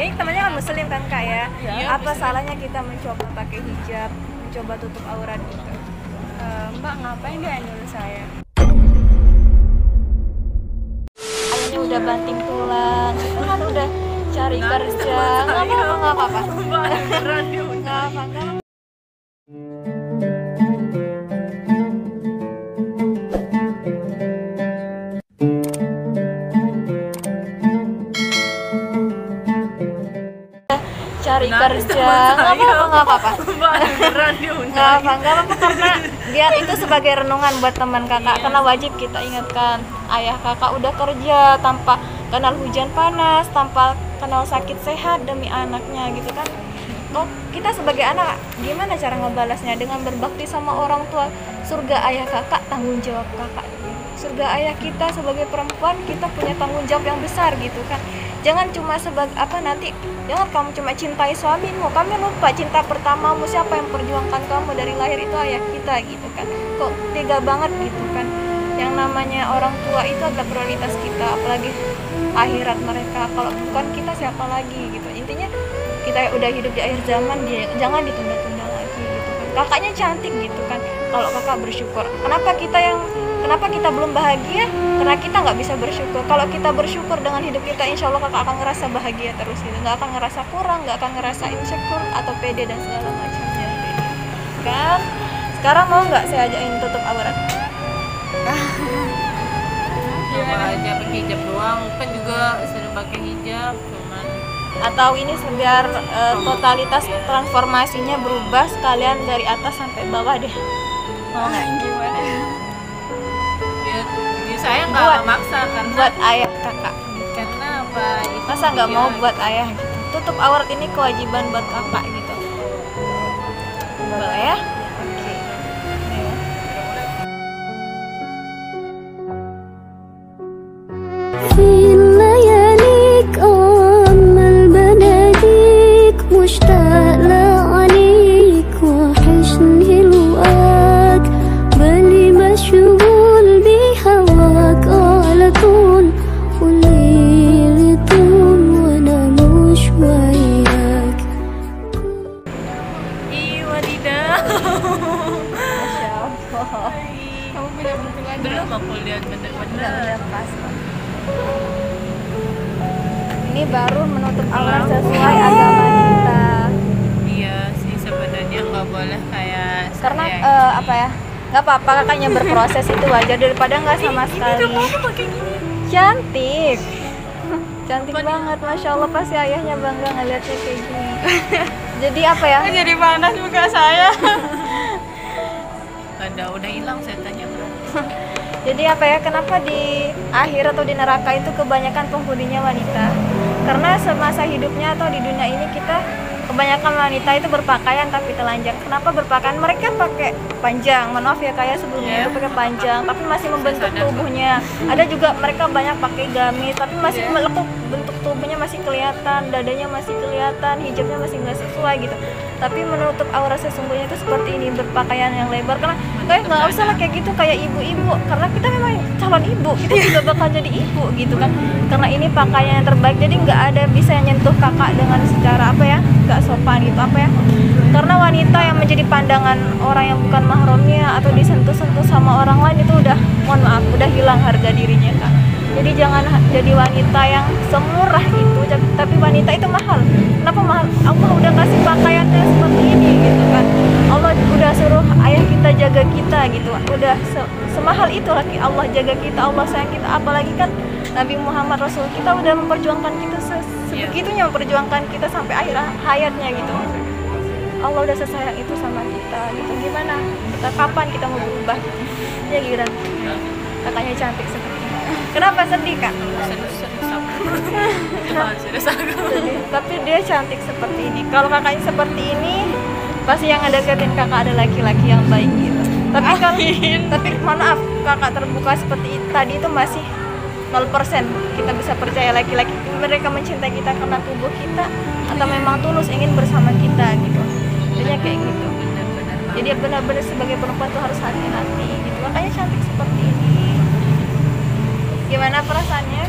Ini temannya kan muslim kan kak ya? Iya, Apa salahnya kita mencoba pakai hijab, mencoba tutup aurat gitu? Mbak ngapain dia nyuruh saya? Ayahnya udah banting tulang, kita kan udah cari kerja. Nggak apa-apa. Nggak apa-apa. Cari kerja. Nggak apa-apa. Nggak apa-apa karena biar itu sebagai renungan buat teman kakak. Karena wajib kita ingatkan ayah kakak udah kerja tanpa kenal hujan panas, tanpa kenal sakit sehat demi anaknya gitu kan. Kok kita sebagai anak gimana cara ngebalasnya? Dengan berbakti sama orang tua. Surga ayah kakak, tanggung jawab kakak. Surga ayah kita sebagai perempuan, kita punya tanggung jawab yang besar gitu kan. Jangan cuma sebagai jangan kamu cuma cintai suamimu, kamu lupa cinta pertamamu, siapa yang perjuangkan kamu dari lahir itu ayah kita gitu kan. Kok tega banget gitu kan. Yang namanya orang tua itu adalah prioritas kita, apalagi akhirat mereka. Kalau bukan kita siapa lagi gitu. Intinya kita udah hidup di akhir zaman, jangan ditunda-tunda lagi gitu kan. Kakaknya cantik gitu kan. Kalau kakak bersyukur, kenapa kita belum bahagia? Karena kita nggak bisa bersyukur. Kalau kita bersyukur dengan hidup kita, insya Allah kakak akan ngerasa bahagia terus gitu. Nggak akan ngerasa kurang, nggak akan ngerasa insecure atau pede dan segala macamnya kan. Sekarang mau nggak saya ajakin tutup aurat? Coba aja pakai hijab doang, kan juga sering pakai hijab, cuman Atau ini biar totalitas transformasinya berubah sekalian dari atas sampai bawah deh. Mau nggak? gimana? Ya saya nggak maksa karena Buat ayah kakak. karena apa? Itu Masa nggak dia- mau buat ayah gitu? Tutup aurat ini kewajiban buat kakak gitu. Boleh ya? Oke. Nih. في لياليك أمل بناديك مشتاق لعليك وحشني لقاك بالي مشغول بهواك على طول والليل يطول وأنا مش وياك. Ih, wadidaw. Masya Allah. Kamu benar-benar belum aku lihat benar-benar. Udah pas. Ini baru menutup aurat sesuai agama kita. Iya sih sebenarnya nggak boleh kayak Karena saya apa ya? Nggak apa-apa kakaknya berproses itu wajar daripada nggak sama sekali. pakai gini. Cantik. Cantik banget, Masya Allah, pasti ayahnya bangga ngeliatnya kayak gini. Jadi apa ya? Jadi panas muka saya. Udah hilang setannya. Jadi apa ya? Kenapa di akhir atau di neraka itu kebanyakan penghuninya wanita? Karena semasa hidupnya atau di dunia ini kita kebanyakan wanita itu berpakaian tapi telanjang. Kenapa berpakaian? Mereka pakai panjang, maaf ya kayak sebelumnya Iya. itu pakai panjang, tapi masih membentuk sadar kok. tubuhnya. Ada juga mereka banyak pakai gamis, tapi masih Iya. melekuk, bentuk tubuhnya masih kelihatan, dadanya masih kelihatan, hijabnya masih nggak sesuai gitu. Tapi menutup aurat sesungguhnya itu seperti ini, berpakaian yang lebar. Karena kayak nggak usah lah kayak gitu kayak ibu-ibu, karena kita memang calon ibu, kita juga bakal jadi ibu gitu kan. Karena ini pakaian yang terbaik, jadi nggak ada bisa yang nyentuh kakak dengan secara apa ya, nggak sopan gitu apa ya. Karena wanita yang menjadi pandangan orang yang bukan mahramnya atau disentuh-sentuh sama orang lain itu udah, mohon maaf, udah hilang harga dirinya kan. Jadi jangan jadi wanita yang semurah itu, tapi wanita itu mahal. Kenapa mahal? Allah udah kasih pakaiannya seperti ini gitu kan. Allah udah suruh ayah kita jaga kita gitu. Udah semahal itu lagi Allah jaga kita, Allah sayang kita. Apalagi kan Nabi Muhammad Rasul kita udah memperjuangkan kita sebegitunya, memperjuangkan kita sampai akhir hayatnya gitu. Allah udah sesayang itu sama kita gitu. Gimana? Kita kapan kita mau berubah? Ya Giran. Kakaknya cantik seperti ini. Kenapa sedih kak? Sedih. Tapi dia cantik seperti ini. Kalau kakaknya seperti ini, pasti yang ngedeketin kakak ada laki-laki yang baik gitu. Tapi maaf, kakak terbuka seperti tadi itu masih 0%. Kita bisa percaya laki-laki mereka mencintai kita karena tubuh kita atau memang tulus ingin bersama kita gitu. Jadinya kayak gitu. Jadi benar-benar sebagai perempuan tuh harus hati-hati gitu. Makanya cantik seperti ini. Gimana perasaannya?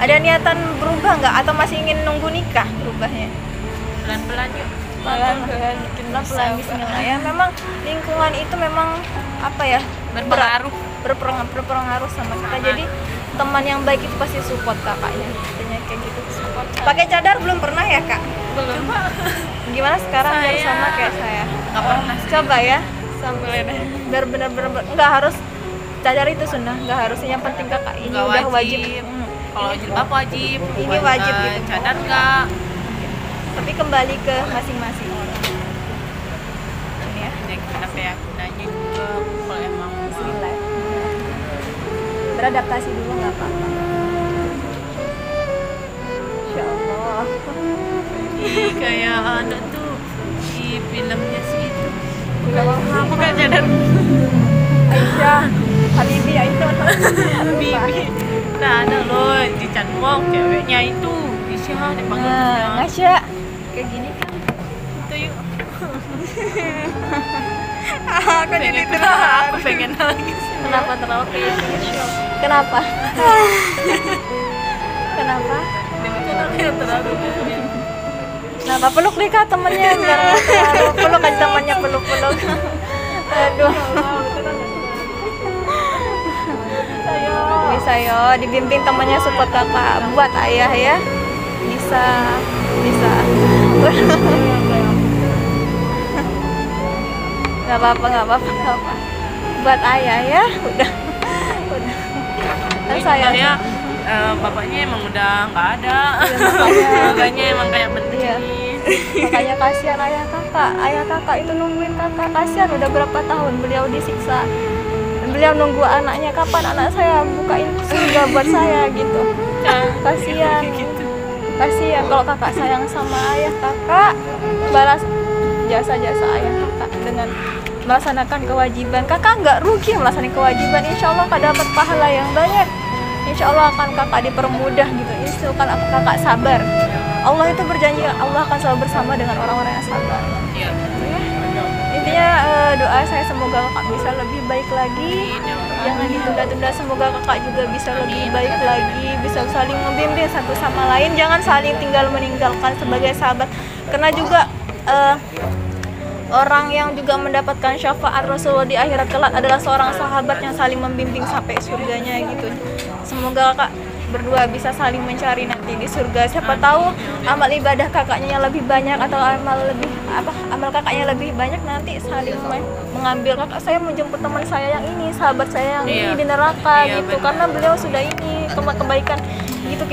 Ada niatan berubah nggak atau masih ingin nunggu nikah berubahnya? Pelan-pelan yuk. Pelan-pelan, pelan-pelan bismillah ya. Memang lingkungan itu memang apa ya? Berpengaruh sama kita. Jadi teman yang baik itu pasti support kakaknya. Katanya kayak gitu. Pakai cadar belum pernah ya, Kak? Belum. Gimana sekarang biar sama kayak saya? Nggak pernah sih. Coba ya, sambil biar benar-benar nggak harus cadar itu sunnah, nggak harus. Yang penting kakak ini Nggak udah wajib. Kalau jilbab wajib. Ini wajib gitu. Cadar nggak. Tapi kembali ke masing-masing. Ini ya. Jadi kita keyakinannya juga kalau emang Bismillah. Beradaptasi dulu nggak apa-apa. Insya Allah. Ih, kayak ada tuh di filmnya sih itu. Bukan cadar. Aisyah, Habibi Aisyah. Bibi. Nah ada loh di Canwong ceweknya itu Isya dipanggil Isya. Ngasya kayak gini kan. Itu yuk. Aku jadi Aku pengen nangis. Kenapa terlalu kayak Kenapa? Kenapa? Terlalu. Kenapa peluk nih kak temennya biar nggak terlalu peluk aja temannya peluk. Aduh. Bisa yo, dibimbing temannya support kakak buat ayah ya. Bisa. Gak apa-apa. Buat ayah ya, udah. Kan saya. Bapaknya emang udah nggak ada. Makanya emang kayak penting. Iya. Makanya kasihan ayah kakak itu nungguin kakak, kasihan udah berapa tahun beliau disiksa. Beliau nunggu anaknya kapan anak saya bukain surga buat saya gitu. Kasihan kalau kakak sayang sama ayah kakak, balas jasa-jasa ayah kakak dengan melaksanakan kewajiban. Kakak nggak rugi melaksanakan kewajiban, insya Allah kakak dapat pahala yang banyak. Insya Allah akan kakak dipermudah gitu. Insya Allah kakak sabar. Allah itu berjanji Allah akan selalu bersama dengan orang-orang yang sabar. Iya. Intinya doa saya semoga kakak bisa lebih baik lagi. Jangan ditunda-tunda, semoga kakak juga bisa lebih baik lagi, bisa saling membimbing satu sama lain. Jangan saling tinggal meninggalkan sebagai sahabat. Karena juga orang yang juga mendapatkan syafaat Rasulullah di akhirat kelak adalah seorang sahabat yang saling membimbing sampai surganya gitu. Semoga kakak berdua bisa saling mencari nanti di surga. Siapa tahu amal ibadah kakaknya yang lebih banyak atau amal kakaknya lebih banyak, nanti saling mengambil. Kakak saya menjemput teman saya yang ini, sahabat saya yang ini di neraka gitu. Benar. Karena beliau sudah ini kebaikan gitu.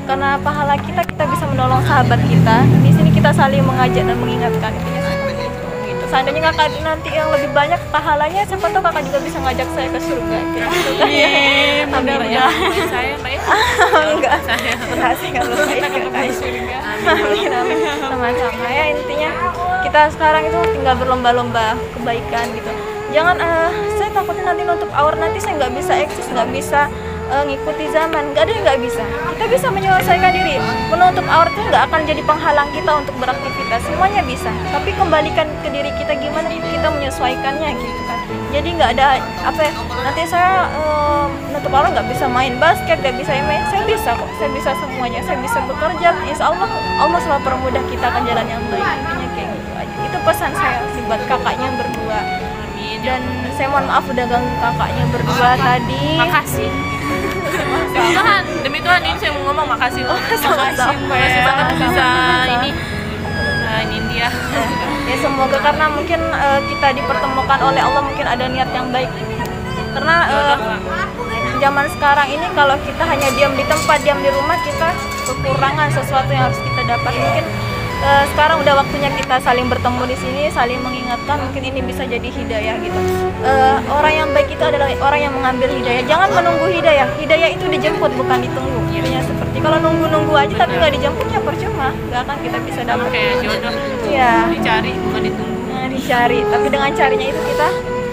Karena pahala kita bisa menolong sahabat kita. Di sini kita saling mengajak dan mengingatkan. Intinya seperti itu. Gitu. Seandainya kakak nanti yang lebih banyak pahalanya, siapa tahu kakak juga bisa ngajak saya ke surga. Gitu. Mudah-mudahan. Saya baik. Enggak. Berhasil kalau saya ke surga. Amin. Sama-sama ya, intinya kita sekarang itu tinggal berlomba-lomba kebaikan gitu. Jangan saya takutnya nanti nutup aur, nanti saya nggak bisa eksis, nggak bisa ngikuti zaman. Nggak ada yang nggak bisa. Kita bisa menyelesaikan diri. Menutup aur itu nggak akan jadi penghalang kita untuk beraktivitas. Semuanya bisa. Tapi kembalikan ke diri kita gimana kita menyesuaikannya gitu kan. Jadi nggak ada nanti saya menutup aur nggak bisa main basket, nggak bisa main. Saya bisa kok. Saya bisa semuanya. Saya bisa bekerja. Insya Allah selalu permudah kita ke jalan yang baik. Intinya kayak gitu aja. Itu pesan saya sih buat kakaknya berdua. Dan saya mohon maaf udah ganggu kakaknya berdua tadi. Makasih. Demi Tuhan ini saya mau ngomong makasih loh. Makasih banget bisa ini dia. Ya semoga karena mungkin kita dipertemukan oleh Allah, mungkin ada niat yang baik. Karena zaman sekarang ini kalau kita hanya diam di tempat, diam di rumah, kita kekurangan sesuatu yang harus kita dapat. Mungkin sekarang udah waktunya kita saling bertemu di sini, saling mengingatkan, mungkin ini bisa jadi hidayah gitu. Orang yang baik itu adalah orang yang mengambil hidayah. Jangan menunggu hidayah. Hidayah itu dijemput bukan ditunggu. Intinya seperti kalau nunggu aja tapi nggak dijemputnya percuma, nggak akan kita bisa dapat. Kayak jodoh. Iya. Dicari bukan ditunggu. Dicari, tapi dengan carinya itu kita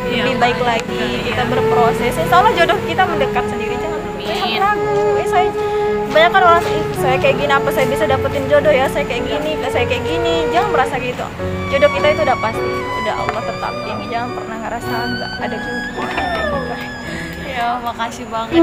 lebih baik lagi. Kita berproses. Insya Allah jodoh kita mendekat sendiri. Jangan ragu. Saya banyak kan orang saya kayak gini, apa saya bisa dapetin jodoh ya, saya kayak gini, jangan merasa gitu. Jodoh kita itu udah pasti, udah Allah tetapin. Jangan pernah ngerasa nggak ada jodoh. Ya makasih banget.